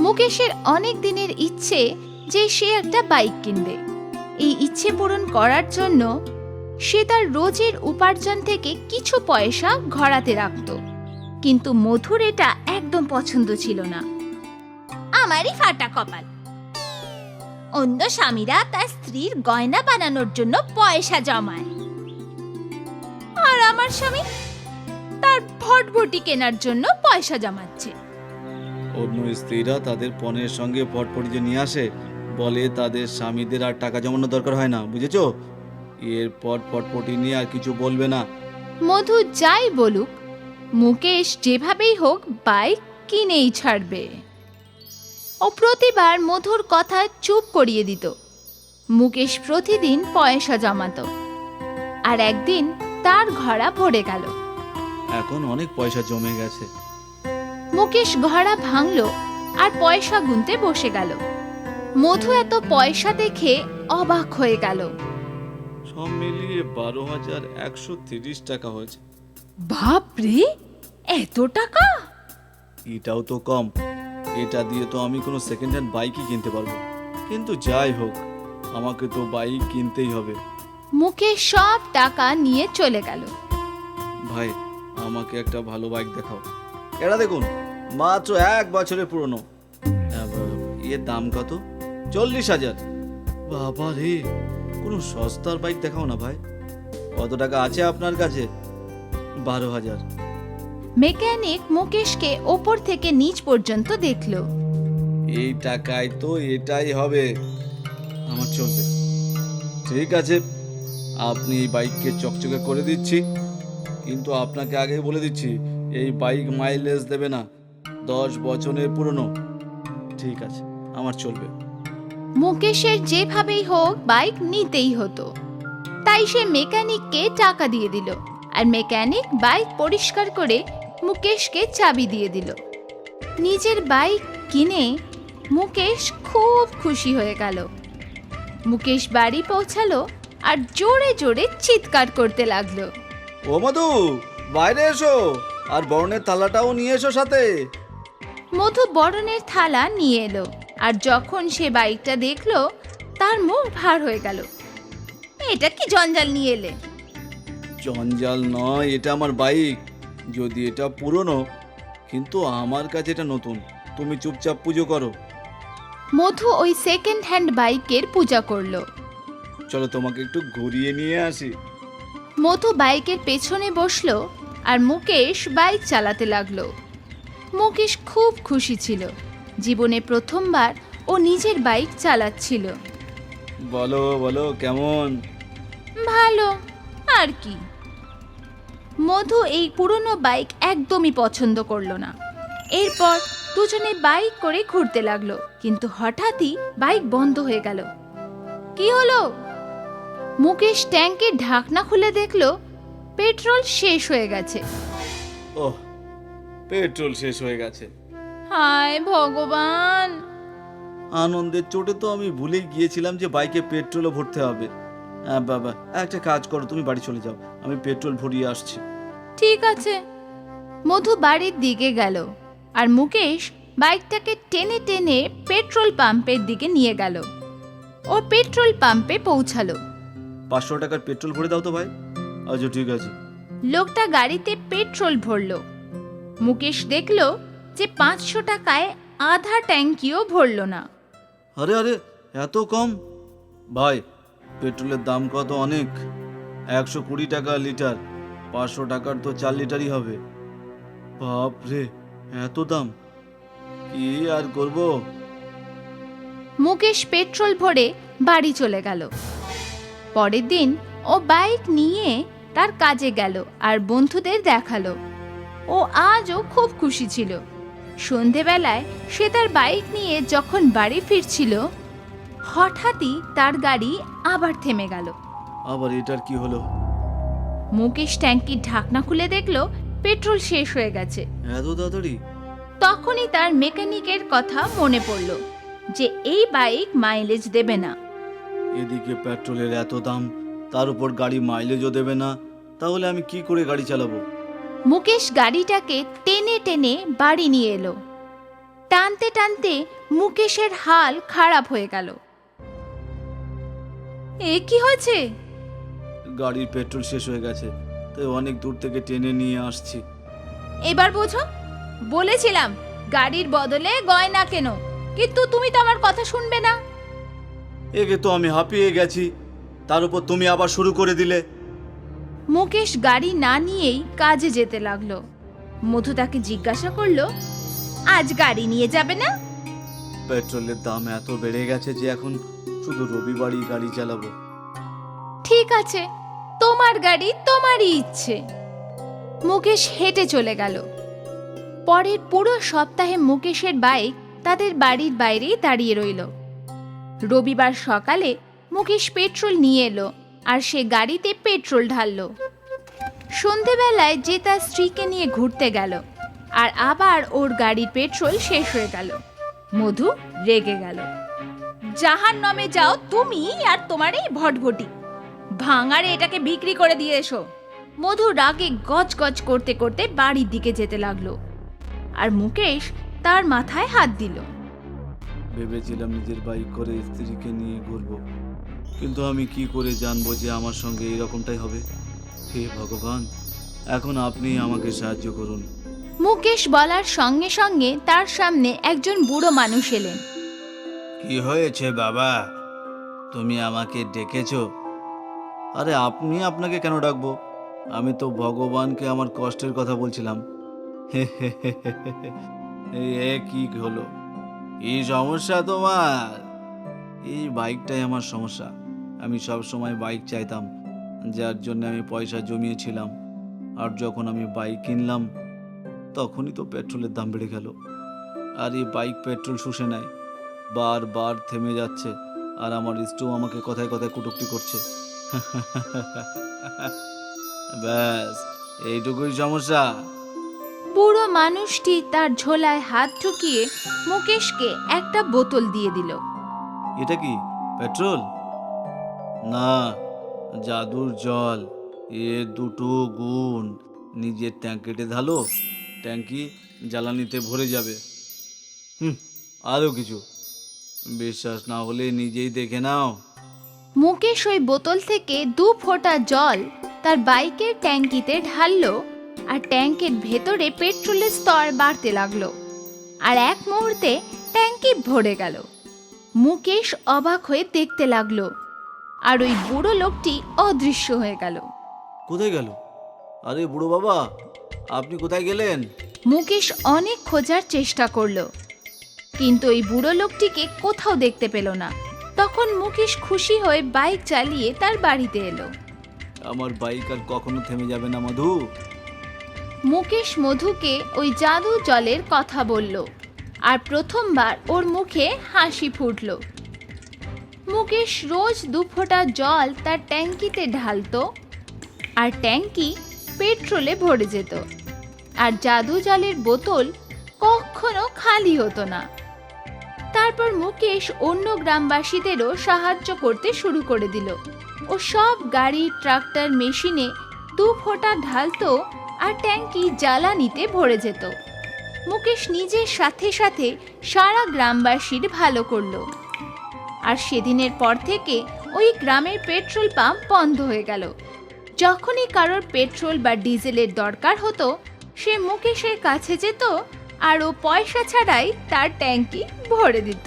মুকেশের অনেক দিনের ইচ্ছে যে সে একটা বাইক কিনবে। এই ইচ্ছে পূরণ করার জন্য সে তার রোজের উপার্জন থেকে কিছু পয়সা ঘরাতে রাখত। কিন্তু মধুর এটা একদম পছন্দ ছিল না। আমারই ফাটা কপাল, অন্য স্বামীরা তার স্ত্রীর গয়না বানানোর জন্য পয়সা জমায়, আর আমার স্বামী তার ভটভটি কেনার জন্য পয়সা জমাচ্ছে। অন্য স্ত্রীরা তাদের পণের সঙ্গে পটপটিতে নিয়ে আসে, বলে তাদের স্বামীদের আর টাকা জমানোর দরকার হয় না, বুঝেছো? এরপর পটপটি নিয়ে আর কিছু বলবে না। মধু যাই বলুক, মুকেশ যেভাবেই হোক বাইক কিনেই ছাড়বে। ও প্রতিবার মধুর কথা চুপ করিয়ে দিত। মুকেশ প্রতিদিন পয়সা জমাতো, আর একদিন তার ঘড়া ভরে গেল। এখন অনেক পয়সা জমে গেছে। মুকেশ ঘড়া ভাঙলো আর পয়সা গুনতে বসে গেল। মধু এত পয়সা দেখে অবাক হয়ে গেল। সব মিলিয়ে 12,130 টাকা হয়েছে। বাপরে, এত টাকা! এটাও তো কম। এটা দিয়ে তো আমি কোনো সেকেন্ড হ্যান্ড বাইকই কিনতে পারবো। কিন্তু যাই হোক, আমাকে তো বাইক কিনতেই হবে। মুকেশ সব টাকা নিয়ে চলে গেল। ভাই, আমাকে একটা ভালো বাইক দেখাও। এটা দেখুন, মাত্র 1 বছরের পুরনো। এর দাম কত? 40,000। বাবা রে, কোনো সস্তার বাইক দেখাও না ভাই। কত টাকা আছে আপনার কাছে? 12,000। মেকানিক মুকেশকে ওপর থেকে নিচ পর্যন্ত দেখল। এই টাকায় তো এটাই হবে, আমার চলবে। ঠিক আছে, আপনি এই বাইককে চকচকে করে দিচ্ছি, কিন্তু আপনাকে আগেই বলে দিচ্ছি, এই বাইক মাইলেজ দেবে না। 10 বছরের পুরনো। ঠিক আছে, আমার চলবে। মুকেশের যেভাবেই হোক বাইক নিতেই হতো, তাই সে মেকানিককে টাকা দিয়ে দিল, আর মেকানিক বাইক পরিষ্কার করে মুকেশকে চাবি দিয়ে দিল। নিজের বাইক কিনে মুকেশ খুব খুশি হয়ে গেল। মুকেশ বাড়ি পৌঁছালো আর জোরে জোরে চিৎকার করতে লাগলো। ও মধু, বাইরে এসো, আর বরণের থালাটাও নিয়ে এসো সাথে। মধু বরণের থালা নিয়ে এলো, আর যখন সে বাইকটা দেখলো তার মুখ ভার হয়ে গেল। এটা কি জঞ্জাল নিয়ে এলে? জঞ্জাল নয়, এটা আমার বাইক। যদি এটা পুরনো, কিন্তু আমার কাছে এটা নতুন। তুমি চুপচাপ পুজো করো। মধু ওই সেকেন্ড হ্যান্ড বাইকের পূজা করলো। চলো তোমাকে একটু ঘুরিয়ে নিয়ে আসি। মধু বাইকের পেছনে বসলো আর মুকেশ বাইক চালাতে লাগলো। মুকেশ খুব খুশি ছিল। জীবনে প্রথমবার ও নিজের বাইক চালাচ্ছিল। বলো বলো, কেমন? ভালো আর কি। মধু এই পুরনো বাইক একদমই পছন্দ করলো না। এরপর দুজনে বাইক করে ঘুরতে লাগলো, কিন্তু হঠাৎই বাইক বন্ধ হয়ে গেল। কি হলো? মুকেশ ট্যাঙ্কের ঢাকনা খুলে দেখলো পেট্রোল শেষ হয়ে গেছে। ওহ, পেট্রোল শেষ হয়ে গেছে। হায় ভগবান! আনন্দের চোটে তো আমি ভুলেই গিয়েছিলাম যে বাইকে পেট্রোলও ভরতে হবে। বাবা, একটা কাজ করো, তুমি বাড়ি চলে যাও, আমি পেট্রোল ভরিয়ে আসছি। ঠিক আছে। মধু বাড়ির দিকে গেল, আর মুকেশ বাইকটাকে টেনে টেনে পেট্রোল পাম্পের দিকে নিয়ে গেল। ও পেট্রোল পাম্পে পৌঁছালো। 500 টাকার পেট্রোল ভরে দাও তো ভাই। আচ্ছা ঠিক আছে। লোকটা গাড়িতে পেট্রোল ভরলো। মুকেশ দেখলো যে 500 টাকায় আধা ট্যাঙ্কিও ভরলো না। আরে আরে, এত কম? ভাই, পেট্রোলের দাম কত অনেক। 120 টাকা লিটার। 500 টাকার তো 4 লিটারই হবে। বাপ রে, এত দাম! কি আর করব। মুকেশ পেট্রোল ভরে বাড়ি চলে গেল। পরের দিন ও বাইক নিয়ে তার কাজে গেল আর বন্ধুদের দেখালো। ও আজও খুব খুশি ছিল। সন্ধেবেলায় সে তার বাইক নিয়ে যখন বাড়ি ফিরছিল, হঠাৎই তার গাড়ি আবার থেমে গেল। আবার এটার কি হলো? মুকেশ ট্যাঙ্কির ঢাকনা খুলে দেখলো পেট্রোল শেষ হয়ে গেছে। এত তাড়াতাড়ি? তখনই তার মেকানিকের কথা মনে পড়ল যে এই বাইক মাইলেজ দেবে না। এদিকে পেট্রোলের এত দাম, তার উপর গাড়ি মাইলেজও দেবে না, তাহলে আমি কি করে গাড়ি চালাবো? মুকেশ গাড়িটাকে টেনে টেনে বাড়ি নিয়ে এলো। টানতে টানতে মুকেশের হাল খারাপ হয়ে গেল। এ কি হয়েছে? গাড়ির পেট্রোল শেষ হয়ে গেছে, তাই অনেক দূর থেকে টেনে নিয়ে আসছি। এবার বোঝো, বলেছিলাম গাড়ির বদলে গয়না কেন, কিন্তু তুমি তো আমার কথা শুনবে না। একে তো আমি হাঁপিয়ে গেছি, তার উপর তুমি আবার শুরু করে দিলে। মুকেশ গাড়ি না নিয়েই কাজে যেতে লাগলো। মধু তাকে জিজ্ঞাসা করলো, আজ গাড়ি নিয়ে যাবে না? পেট্রোলের দাম এত বেড়ে গেছে যে এখন শুধু রবিবারই গাড়ি চালাবো। ঠিক আছে, তোমার গাড়ি তোমারই ইচ্ছে। মুকেশ হেঁটে চলে গেল। পরের পুরো সপ্তাহে মুকেশের বাইক তাদের বাড়ির বাইরেই দাঁড়িয়ে রইল। রবিবার সকালে মুকেশ পেট্রোল নিয়ে এলো আর সে গাড়িতে পেট্রোল ঢাললো। সন্ধেবেলায় যে তার স্ত্রীকে নিয়ে ঘুরতে গেল আর আবার ওর গাড়ির পেট্রোল শেষ হয়ে গেল। মধু রেগে গেল। জাহান্নামে যাও তুমি আর তোমার এই ভটভটি, ভাঙারে এটাকে বিক্রি করে দিয়ে এসো। মধু রাগে গজ গজ করতে করতে বাড়ির দিকে যেতে লাগলো আর মুকেশ তার মাথায় হাত দিল। ভেবেছিলাম নিজের বাইক করে স্ত্রীকে নিয়ে ঘুরবো, কিন্তু আমি কি করে জানবো যে আমার সঙ্গে এরকমটাই হবে? হে ভগবান, এখন আপনি আমাকে সাহায্য করুন। মুকেশ বলার সঙ্গে সঙ্গে তার সামনে একজন বুড়ো মানুষ এলেন। কি হয়েছে বাবা, তুমি আমাকে ডেকেছো? আরে আপনি আপনাকে কেন ডাকবো? আমি তো ভগবানকে আমার কষ্টের কথা বলছিলাম। এ কি হলো? এই সমস্যা তোমার? এই বাইকটাই আমার সমস্যা। আমি সব সময় বাইক চাইতাম, যার জন্য আমি পয়সা জমিয়েছিলাম। আর যখন আমি বাইক কিনলাম তখনই তো পেট্রোলের দাম বেড়ে গেল। আর এই বাইক পেট্রোল শুষে নেয়, বারবার থেমে যাচ্ছে, আর আমার স্টু আমাকে কথায় কথায় কটূক্তি করছে। ব্যাস এইটুকুই সমস্যা। বুড়ো মানুষটি তার ঝোলায় হাত ঢুকিয়ে মুকেশকে একটা বোতল দিয়ে দিল। এটা কি পেট্রোল? না, জাদুর জল। এর দুটো গুণ, নিজের ট্যাঙ্কিতে ঢালো, ট্যাঙ্কি জ্বালানিতে ভরে যাবে। আরও কিছু, বিশ্বাস না হলে নিজেই দেখে নাও। মুকেশ ওই বোতল থেকে 2 ফোঁটা জল তার বাইকের ট্যাঙ্কিতে ঢাললো আর ট্যাঙ্কের ভেতরে পেট্রোলের স্তর বাড়তে লাগলো আর এক মুহূর্তে ট্যাঙ্কি ভরে গেল। মুকেশ অবাক হয়ে দেখতে লাগলো আর ওই বুড়ো লোকটি অদৃশ্য হয়ে গেল। কোথায় গেল? আরে বুড়ো বাবা, আপনি কোথায় গেলেন? মুকেশ অনেক খোঁজার চেষ্টা করলো, কিন্তু ওই বুড়ো লোকটিকে কোথাও দেখতে পেল না। তখন মুকেশ খুশি হয়ে বাইক চালিয়ে তার বাড়িতে এলো। আমার বাইক আর কখনো থেমে যাবে না মধু। মুকেশ মধুকে ওই জাদু জলের কথা বলল আর প্রথমবার ওর মুখে হাসি ফুটল। মুকেশ রোজ 2 ফোঁটা জল তার ট্যাঙ্কিতে ঢালতো আর ট্যাঙ্কি পেট্রোলে ভরে যেত, আর জাদু জলের বোতল কখনো খালি হতো না। তারপর মুকেশ অন্য গ্রামবাসীদেরও সাহায্য করতে শুরু করে দিল। ও সব গাড়ি, ট্রাক্টর, মেশিনে 2 ফোঁটা ঢালতো আর ট্যাঙ্কি জ্বালানিতে ভরে যেত। মুকেশ নিজের সাথে সাথে সারা গ্রামবাসীর ভালো করলো। আর সেদিনের পর থেকে ওই গ্রামের পেট্রোল পাম্প বন্ধ হয়ে গেল। যখনই কারোর পেট্রোল বা ডিজেলের দরকার হতো, সে মুকেশের কাছে যেত আর ও পয়সা ছাড়াই তার ট্যাঙ্কি ভরে দিত।